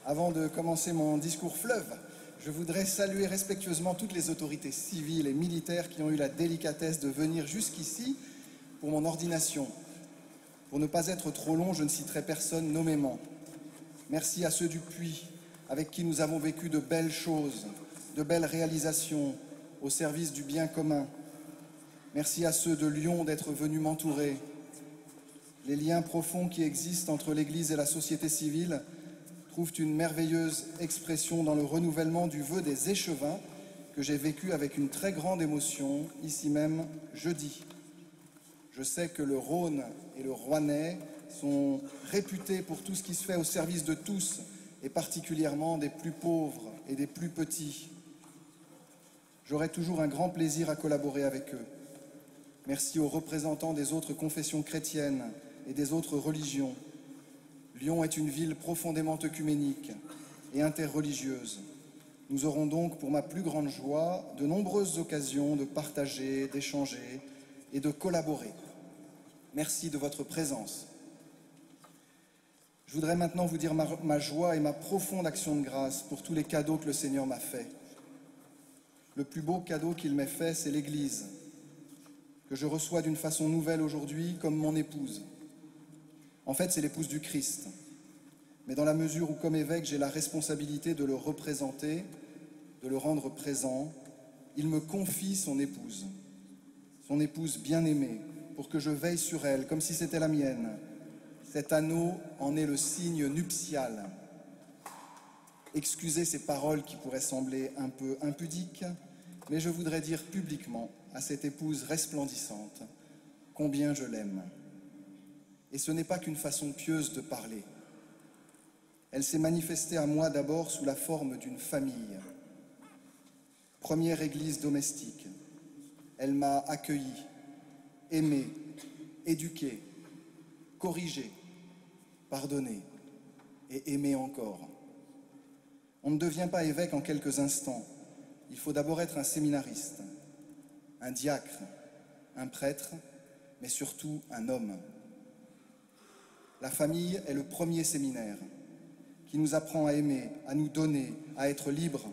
Avant de commencer mon discours fleuve, je voudrais saluer respectueusement toutes les autorités civiles et militaires qui ont eu la délicatesse de venir jusqu'ici pour mon ordination. Pour ne pas être trop long, je ne citerai personne nommément. Merci à ceux du Puy, avec qui nous avons vécu de belles choses, de belles réalisations au service du bien commun. Merci à ceux de Lyon d'être venus m'entourer. Les liens profonds qui existent entre l'Église et la société civile trouvent une merveilleuse expression dans le renouvellement du vœu des échevins que j'ai vécu avec une très grande émotion, ici même, jeudi. Je sais que le Rhône et le Rouennais sont réputés pour tout ce qui se fait au service de tous, et particulièrement des plus pauvres et des plus petits. J'aurai toujours un grand plaisir à collaborer avec eux. Merci aux représentants des autres confessions chrétiennes et des autres religions. Lyon est une ville profondément œcuménique et interreligieuse. Nous aurons donc, pour ma plus grande joie, de nombreuses occasions de partager, d'échanger et de collaborer. Merci de votre présence. Je voudrais maintenant vous dire ma joie et ma profonde action de grâce pour tous les cadeaux que le Seigneur m'a faits. Le plus beau cadeau qu'il m'ait fait, c'est l'Église, que je reçois d'une façon nouvelle aujourd'hui comme mon épouse. En fait, c'est l'épouse du Christ. Mais dans la mesure où, comme évêque, j'ai la responsabilité de le représenter, de le rendre présent, il me confie son épouse bien-aimée, pour que je veille sur elle comme si c'était la mienne. Cet anneau en est le signe nuptial. Excusez ces paroles qui pourraient sembler un peu impudiques, mais je voudrais dire publiquement à cette épouse resplendissante combien je l'aime. Et ce n'est pas qu'une façon pieuse de parler. Elle s'est manifestée à moi d'abord sous la forme d'une famille. Première église domestique. Elle m'a accueilli, aimé, éduqué, corrigé, pardonné et aimé encore. On ne devient pas évêque en quelques instants. Il faut d'abord être un séminariste, un diacre, un prêtre, mais surtout un homme. La famille est le premier séminaire qui nous apprend à aimer, à nous donner, à être libres.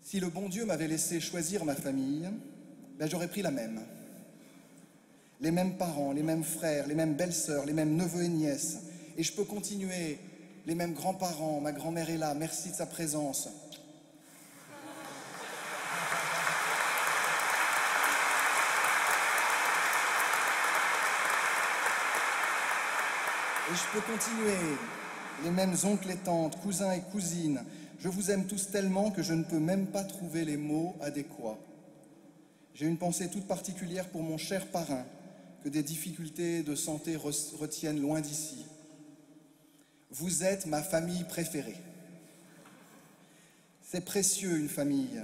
Si le bon Dieu m'avait laissé choisir ma famille, j'aurais pris la même. Les mêmes parents, les mêmes frères, les mêmes belles-sœurs, les mêmes neveux et nièces. Et je peux continuer, les mêmes grands-parents, ma grand-mère est là, merci de sa présence. Et je peux continuer, les mêmes oncles et tantes, cousins et cousines. Je vous aime tous tellement que je ne peux même pas trouver les mots adéquats. J'ai une pensée toute particulière pour mon cher parrain, que des difficultés de santé retiennent loin d'ici. Vous êtes ma famille préférée. C'est précieux, une famille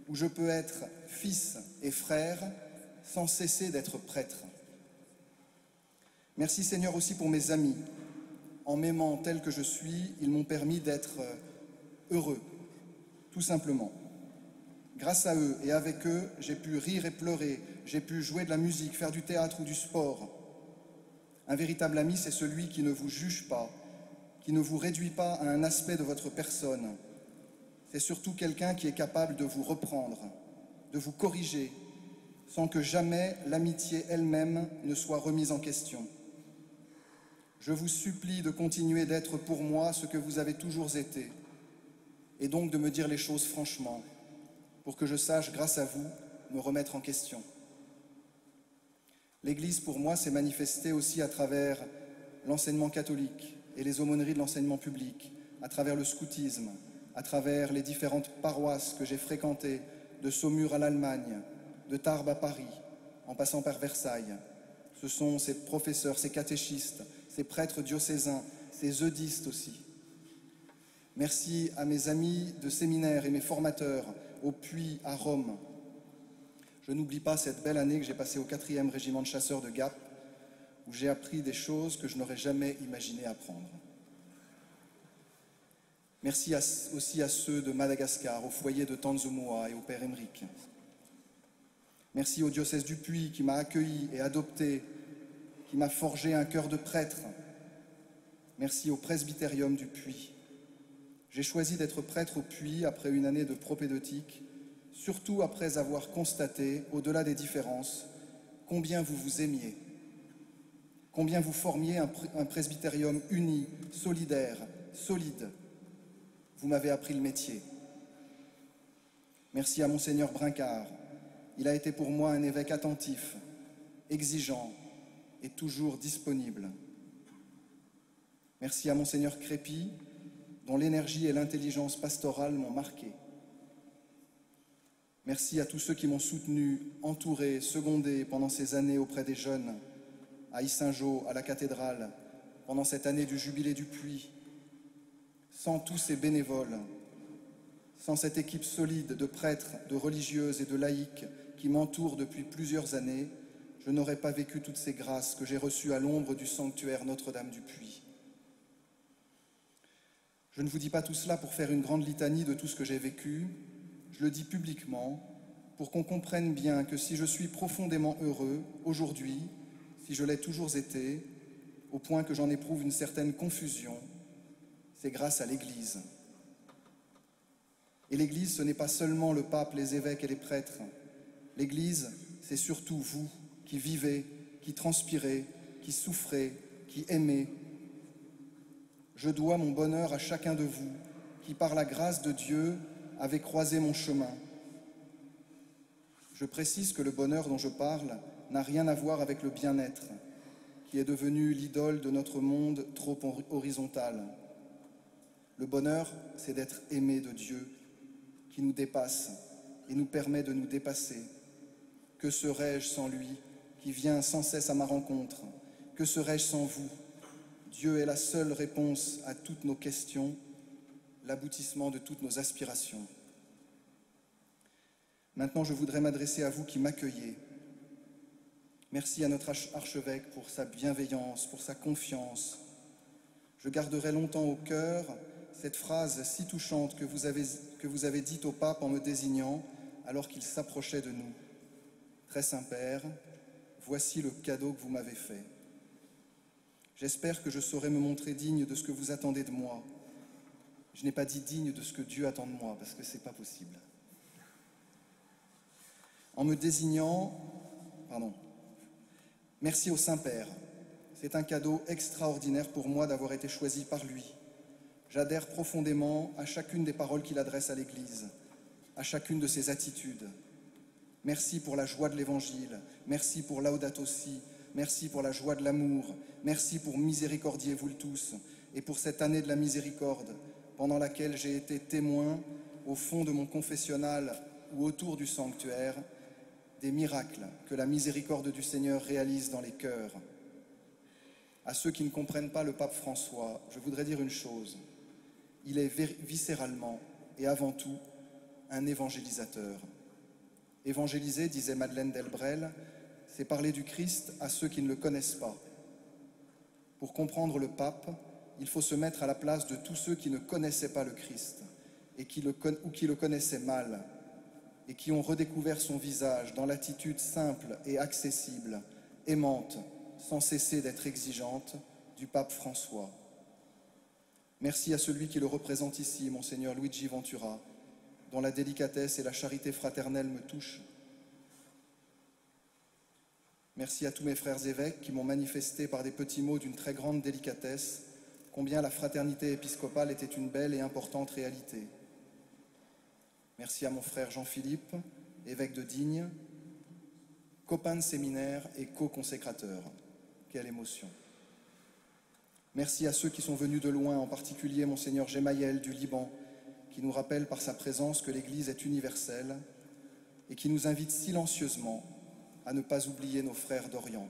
où je peux être fils et frère sans cesser d'être prêtre. Merci Seigneur aussi pour mes amis. En m'aimant tel que je suis, ils m'ont permis d'être heureux, tout simplement. Grâce à eux et avec eux, j'ai pu rire et pleurer, j'ai pu jouer de la musique, faire du théâtre ou du sport. Un véritable ami, c'est celui qui ne vous juge pas, qui ne vous réduit pas à un aspect de votre personne. C'est surtout quelqu'un qui est capable de vous reprendre, de vous corriger, sans que jamais l'amitié elle-même ne soit remise en question. Je vous supplie de continuer d'être pour moi ce que vous avez toujours été, et donc de me dire les choses franchement, pour que je sache, grâce à vous, me remettre en question. L'Église, pour moi, s'est manifestée aussi à travers l'enseignement catholique et les aumôneries de l'enseignement public, à travers le scoutisme, à travers les différentes paroisses que j'ai fréquentées, de Saumur à l'Allemagne, de Tarbes à Paris, en passant par Versailles. Ce sont ces professeurs, ces catéchistes, ces prêtres diocésains, ces eudistes aussi. Merci à mes amis de séminaire et mes formateurs, au Puy, à Rome. Je n'oublie pas cette belle année que j'ai passée au 4e régiment de chasseurs de Gap, où j'ai appris des choses que je n'aurais jamais imaginé apprendre. Merci aussi à ceux de Madagascar, au foyer de Tanzumua et au Père Emeric. Merci au diocèse du Puy qui m'a accueilli et adopté, qui m'a forgé un cœur de prêtre. Merci au presbytérium du Puy. J'ai choisi d'être prêtre au Puy après une année de propédeutique, surtout après avoir constaté, au-delà des différences, combien vous vous aimiez, combien vous formiez un presbytérium uni, solidaire, solide. Vous m'avez appris le métier. Merci à Monseigneur Brincard. Il a été pour moi un évêque attentif, exigeant et toujours disponible. Merci à Monseigneur Crépy, dont l'énergie et l'intelligence pastorale m'ont marqué. Merci à tous ceux qui m'ont soutenu, entouré, secondé pendant ces années auprès des jeunes, à Yssingeaux, à la cathédrale, pendant cette année du jubilé du Puy. Sans tous ces bénévoles, sans cette équipe solide de prêtres, de religieuses et de laïcs qui m'entourent depuis plusieurs années, je n'aurais pas vécu toutes ces grâces que j'ai reçues à l'ombre du sanctuaire Notre-Dame du Puy. Je ne vous dis pas tout cela pour faire une grande litanie de tout ce que j'ai vécu, je le dis publiquement pour qu'on comprenne bien que si je suis profondément heureux aujourd'hui, si je l'ai toujours été, au point que j'en éprouve une certaine confusion, c'est grâce à l'Église. Et l'Église, ce n'est pas seulement le pape, les évêques et les prêtres. L'Église, c'est surtout vous qui vivez, qui transpirez, qui souffrez, qui aimez. Je dois mon bonheur à chacun de vous qui, par la grâce de Dieu, avez croisé mon chemin. Je précise que le bonheur dont je parle n'a rien à voir avec le bien-être, qui est devenu l'idole de notre monde trop horizontal. Le bonheur, c'est d'être aimé de Dieu, qui nous dépasse et nous permet de nous dépasser. Que serais-je sans lui, qui vient sans cesse à ma rencontre? Que serais-je sans vous? Dieu est la seule réponse à toutes nos questions, l'aboutissement de toutes nos aspirations. Maintenant, je voudrais m'adresser à vous qui m'accueillez. Merci à notre archevêque pour sa bienveillance, pour sa confiance. Je garderai longtemps au cœur cette phrase si touchante que vous avez dite au pape en me désignant alors qu'il s'approchait de nous. Très Saint-Père, voici le cadeau que vous m'avez fait. J'espère que je saurai me montrer digne de ce que vous attendez de moi. Je n'ai pas dit digne de ce que Dieu attend de moi, parce que ce n'est pas possible. En me désignant, merci au Saint-Père. C'est un cadeau extraordinaire pour moi d'avoir été choisi par lui. J'adhère profondément à chacune des paroles qu'il adresse à l'Église, à chacune de ses attitudes. Merci pour la joie de l'Évangile, merci pour Laudato Si, merci pour la joie de l'amour, merci pour Miséricordiez-vous tous et pour cette année de la miséricorde pendant laquelle j'ai été témoin au fond de mon confessionnal ou autour du sanctuaire des miracles que la miséricorde du Seigneur réalise dans les cœurs. À ceux qui ne comprennent pas le pape François, je voudrais dire une chose. Il est viscéralement et avant tout un évangélisateur. Évangéliser, disait Madeleine Delbrel, c'est parler du Christ à ceux qui ne le connaissent pas. Pour comprendre le pape, il faut se mettre à la place de tous ceux qui ne connaissaient pas le Christ ou qui le connaissaient mal et qui ont redécouvert son visage dans l'attitude simple et accessible, aimante, sans cesser d'être exigeante, du pape François. Merci à celui qui le représente ici, Monseigneur Luigi Ventura, dont la délicatesse et la charité fraternelle me touchent. Merci à tous mes frères évêques qui m'ont manifesté par des petits mots d'une très grande délicatesse combien la fraternité épiscopale était une belle et importante réalité. Merci à mon frère Jean-Philippe, évêque de Digne, copain de séminaire et co-consécrateur. Quelle émotion! Merci à ceux qui sont venus de loin, en particulier Monseigneur Gemayel du Liban, qui nous rappelle par sa présence que l'Église est universelle et qui nous invite silencieusement à ne pas oublier nos frères d'Orient.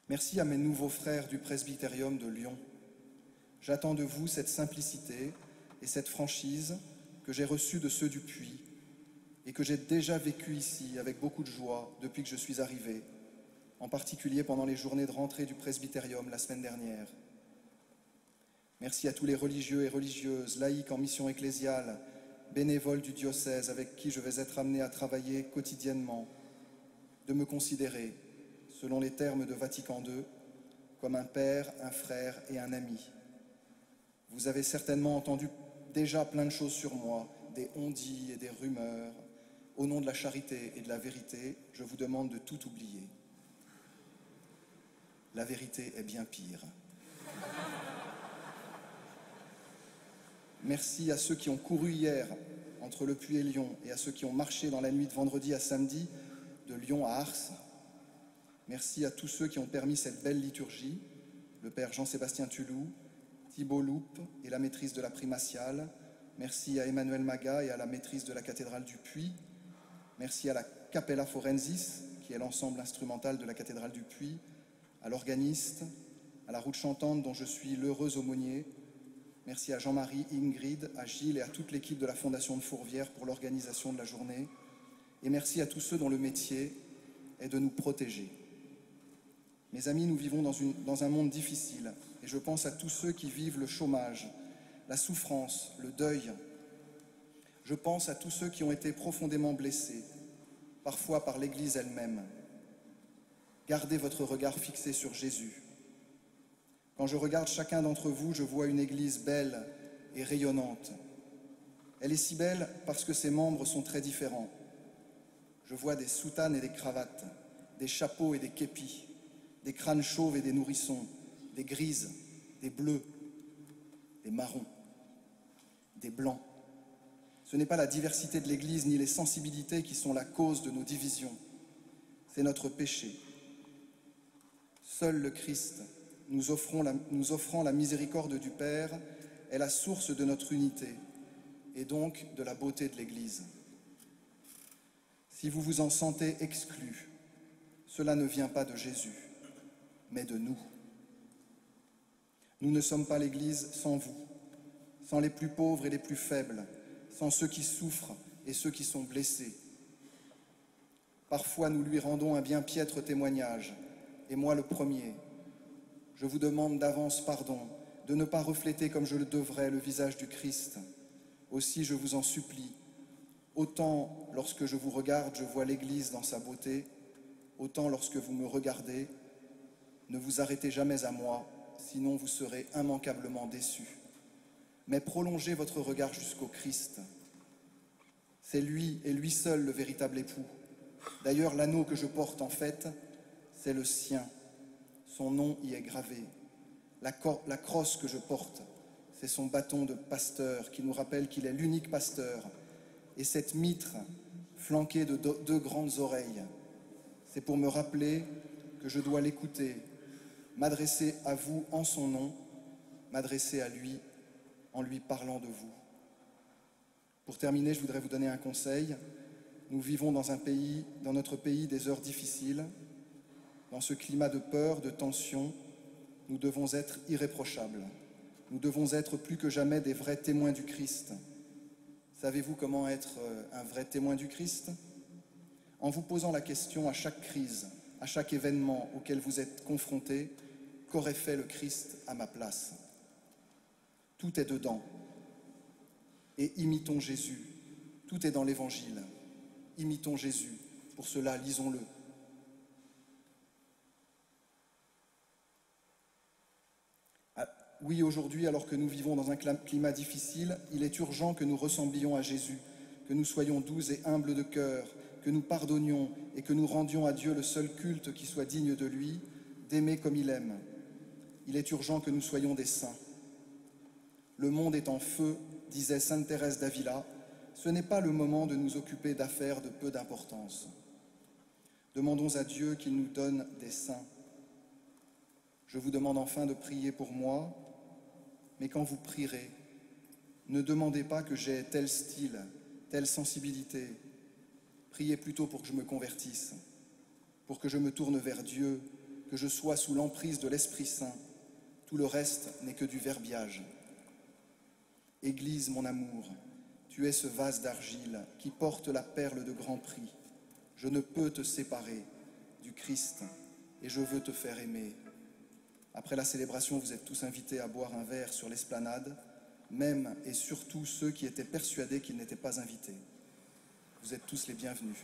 Merci à mes nouveaux frères du presbytérium de Lyon. J'attends de vous cette simplicité et cette franchise que j'ai reçue de ceux du Puy et que j'ai déjà vécu ici avec beaucoup de joie depuis que je suis arrivé, en particulier pendant les journées de rentrée du presbytérium la semaine dernière. Merci à tous les religieux et religieuses, laïcs en mission ecclésiale, bénévoles du diocèse avec qui je vais être amené à travailler quotidiennement, de me considérer, selon les termes de Vatican II, comme un père, un frère et un ami. Vous avez certainement entendu déjà plein de choses sur moi, des on-dit et des rumeurs. Au nom de la charité et de la vérité, je vous demande de tout oublier. La vérité est bien pire. Merci à ceux qui ont couru hier entre Le Puy et Lyon et à ceux qui ont marché dans la nuit de vendredi à samedi de Lyon à Ars. Merci à tous ceux qui ont permis cette belle liturgie, le père Jean-Sébastien Tulou, Thibault Loupe et la maîtrise de la primatiale. Merci à Emmanuel Maga et à la maîtrise de la cathédrale du Puy. Merci à la Capella Forensis, qui est l'ensemble instrumental de la cathédrale du Puy, à l'organiste, à la route chantante dont je suis l'heureux aumônier. Merci à Jean-Marie, Ingrid, à Gilles et à toute l'équipe de la Fondation de Fourvière pour l'organisation de la journée. Et merci à tous ceux dont le métier est de nous protéger. Mes amis, nous vivons dans un monde difficile et je pense à tous ceux qui vivent le chômage, la souffrance, le deuil. Je pense à tous ceux qui ont été profondément blessés, parfois par l'Église elle-même. Gardez votre regard fixé sur Jésus. Quand je regarde chacun d'entre vous, je vois une Église belle et rayonnante. Elle est si belle parce que ses membres sont très différents. Je vois des soutanes et des cravates, des chapeaux et des képis, des crânes chauves et des nourrissons, des grises, des bleus, des marrons, des blancs. Ce n'est pas la diversité de l'Église ni les sensibilités qui sont la cause de nos divisions. C'est notre péché. Seul le Christ, nous offrant la miséricorde du Père, est la source de notre unité et donc de la beauté de l'Église. Si vous vous en sentez exclus, cela ne vient pas de Jésus, mais de nous. Nous ne sommes pas l'Église sans vous, sans les plus pauvres et les plus faibles, sans ceux qui souffrent et ceux qui sont blessés. Parfois, nous lui rendons un bien piètre témoignage, et moi le premier. Je vous demande d'avance pardon, de ne pas refléter comme je le devrais le visage du Christ. Aussi, je vous en supplie, autant lorsque je vous regarde, je vois l'Église dans sa beauté, autant lorsque vous me regardez, ne vous arrêtez jamais à moi, sinon vous serez immanquablement déçus. Mais prolongez votre regard jusqu'au Christ. C'est lui et lui seul le véritable époux. D'ailleurs, l'anneau que je porte, en fait, c'est le sien. Son nom y est gravé. La crosse que je porte, c'est son bâton de pasteur qui nous rappelle qu'il est l'unique pasteur. Et cette mitre, flanquée de deux grandes oreilles, c'est pour me rappeler que je dois l'écouter, m'adresser à vous en son nom, m'adresser à lui en lui parlant de vous. Pour terminer, je voudrais vous donner un conseil. Nous vivons dans notre pays, des heures difficiles. Dans ce climat de peur, de tension, nous devons être irréprochables. Nous devons être plus que jamais des vrais témoins du Christ. Savez-vous comment être un vrai témoin du Christ? En vous posant la question à chaque crise, à chaque événement auquel vous êtes confrontés, qu'aurait fait le Christ à ma place? Tout est dedans. Et imitons Jésus. Tout est dans l'Évangile. Imitons Jésus. Pour cela, lisons-le. Oui, aujourd'hui, alors que nous vivons dans un climat difficile, il est urgent que nous ressemblions à Jésus, que nous soyons doux et humbles de cœur, que nous pardonnions et que nous rendions à Dieu le seul culte qui soit digne de lui, d'aimer comme il aime. Il est urgent que nous soyons des saints. Le monde est en feu, disait sainte Thérèse d'Avila. Ce n'est pas le moment de nous occuper d'affaires de peu d'importance. Demandons à Dieu qu'il nous donne des saints. Je vous demande enfin de prier pour moi, mais quand vous prierez, ne demandez pas que j'aie tel style, telle sensibilité. Priez plutôt pour que je me convertisse, pour que je me tourne vers Dieu, que je sois sous l'emprise de l'Esprit Saint. Tout le reste n'est que du verbiage. Église, mon amour, tu es ce vase d'argile qui porte la perle de grand prix. Je ne peux te séparer du Christ et je veux te faire aimer. Après la célébration, vous êtes tous invités à boire un verre sur l'esplanade, même et surtout ceux qui étaient persuadés qu'ils n'étaient pas invités. Vous êtes tous les bienvenus.